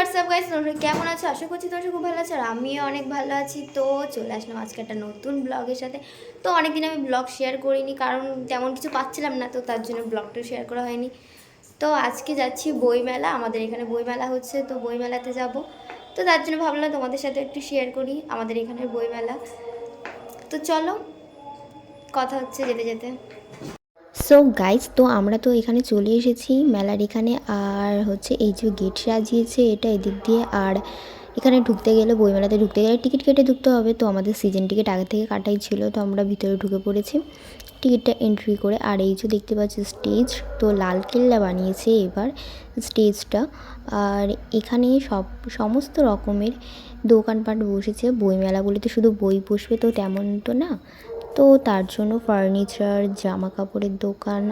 WhatsApp guys, তোমরা কেমন আছো? আশা করছি তোমরা খুব ভালো আছো আর আমিও অনেক ভালো আছি। তো চলে আসলাম আজকে একটা নতুন ব্লগের সাথে। তো অনেকদিন আমি ব্লগ শেয়ার করিনি, কারণ তেমন কিছু পাচ্ছিলাম না, তো তার জন্য ব্লগটা শেয়ার করা হয়নি। তো আজকে যাচ্ছি বইমেলা, আমাদের এখানে বইমেলা হচ্ছে, তো বইমেলাতে যাব। তো তার জন্য ভাবলাম তোমাদের সাথে একটু শেয়ার করি আমাদের এখানের বইমেলা। তো চলো, কথা হচ্ছে যেতে যেতে। সো গাইজ, তো আমরা তো এখানে চলে এসেছি মেলার এখানে। আর হচ্ছে এই যে গেট সাজিয়েছে এটা এদিক দিয়ে। আর এখানে ঢুকতে গেলে, বইমেলাতে ঢুকতে গেলে টিকিট কেটে ঢুকতে হবে। তো আমাদের সিজন টিকিট আগে থেকে কাটাই ছিল, তো আমরা ভিতরে ঢুকে পড়েছি টিকিটটা এন্ট্রি করে। আর এই যে দেখতে পাচ্ছি স্টেজ, তো লালকেল্লা বানিয়েছে এবার স্টেজটা। আর এখানে সমস্ত রকমের দোকানপাট বসেছে। বইমেলা বলে তো শুধু বই বসবে তো তেমন তো না, তো তার জন্য ফার্নিচার, জামা কাপড়ের দোকান।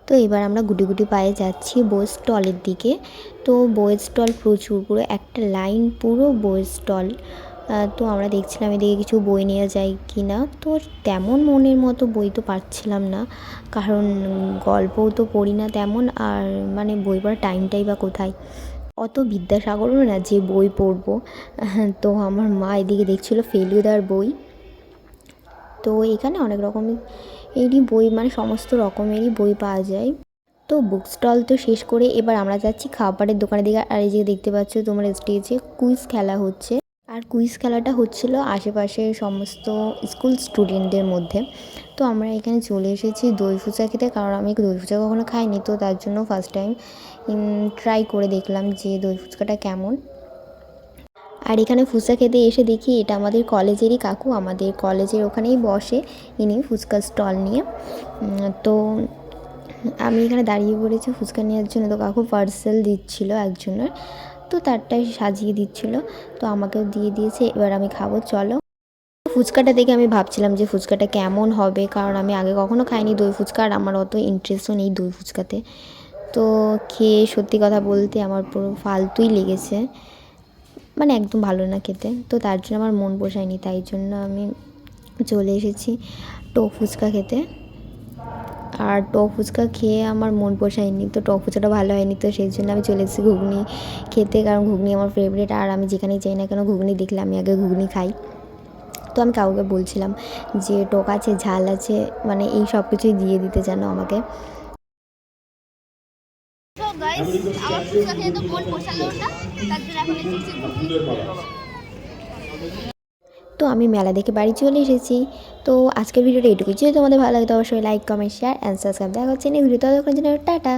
তো এবার আমরা গুটি গুটি পায়ে যাচ্ছি বইয়ের স্টলের দিকে। তো বইয়ের স্টল প্রচুর, পুরো একটা লাইন পুরো বইয়ের স্টল। তো আমরা দেখছিলাম এদিকে কিছু বই নেওয়া যায় কি না। তো তেমন মনের মতো বই তো পাচ্ছিলাম না, কারণ গল্পও তো পড়ি না তেমন। আর মানে বই পড়ার টাইমটাই বা কোথায়, অত বিদ্যাসাগরও না যে বই পড়বো। তো আমার মা এদিকে দেখছিল ফেলুদার বই। তো এখানে অনেক রকমেরই বই, মানে সমস্ত রকমেরই বই পাওয়া যায়। তো বুক স্টল তো শেষ করে এবার আমরা যাচ্ছি খাবারের দোকানের দিকে। আর এই যে দেখতে পাচ্ছ তোমরা স্টেজে কুইজ খেলা হচ্ছে। আর কুইজ খেলাটা হচ্ছিল আশেপাশের সমস্ত স্কুল স্টুডেন্টদের মধ্যে। তো আমরা এখানে চলে এসেছি দই ফুচকা খেতে, কারণ আমি দই ফুচকা কখনো খাইনি, তো তার জন্য ফার্স্ট টাইম ট্রাই করে দেখলাম যে দই ফুচকাটা কেমন। আর এখানে ফুচকা খেতে এসে দেখি এটা আমাদের কলেজেরই কাকু, আমাদের কলেজের ওখানেই বসে ইনি ফুচকার স্টল নিয়ে। তো আমি এখানে দাঁড়িয়ে পড়েছি ফুচকা নেওয়ার জন্য। তো কাকু পার্সেল দিচ্ছিল একজনের, তো তারটাই সাজিয়ে দিচ্ছিল, তো আমাকেও দিয়ে দিয়েছে। এবার আমি খাবো, চলো। ফুচকাটা দেখে আমি ভাবছিলাম যে ফুচকাটা কেমন হবে, কারণ আমি আগে কখনো খাইনি দই ফুচকা, আর আমার অত ইন্টারেস্টও নেই দই ফুচকাতে। তো খেয়ে সত্যি কথা বলতে আমার পুরো ফালতুই লেগেছে, মানে একদম ভালো না খেতে। তো তার জন্য আমার মন পোষায়নি, তাই জন্য আমি চলে এসেছি টক ফুচকা খেতে। আর টক ফুচকা খেয়ে আমার মন পোষায়নি, তো টক ফুচকাটা ভালো হয়নি, তো সেই জন্য আমি চলে এসেছি ঘুগনি খেতে, কারণ ঘুগনি আমার ফেভারিট। আর আমি যেখানেই যাই না কেন ঘুগনি দেখলে আমি আগে ঘুগনি খাই। তো আমি কাউকে বলছিলাম যে টক আছে, ঝাল আছে, মানে এই সব কিছুই দিয়ে দিতে যেন আমাকে। আমার ফুচকা খেয়ে তো মন পোষালো না, তার জন্য এখন এসেছি ঘুগনি খেতে। তো আমি মেলা দেখে বাড়ি চলে এসেছি। তো আজকের ভিডিওটা এটুকুই, যদি তোমাদের ভালো লাগে তো অবশ্যই like, comment, share and subscribe. দেখা হচ্ছে নেক্সট ভিডিও, ততক্ষণ জন্য টাটা।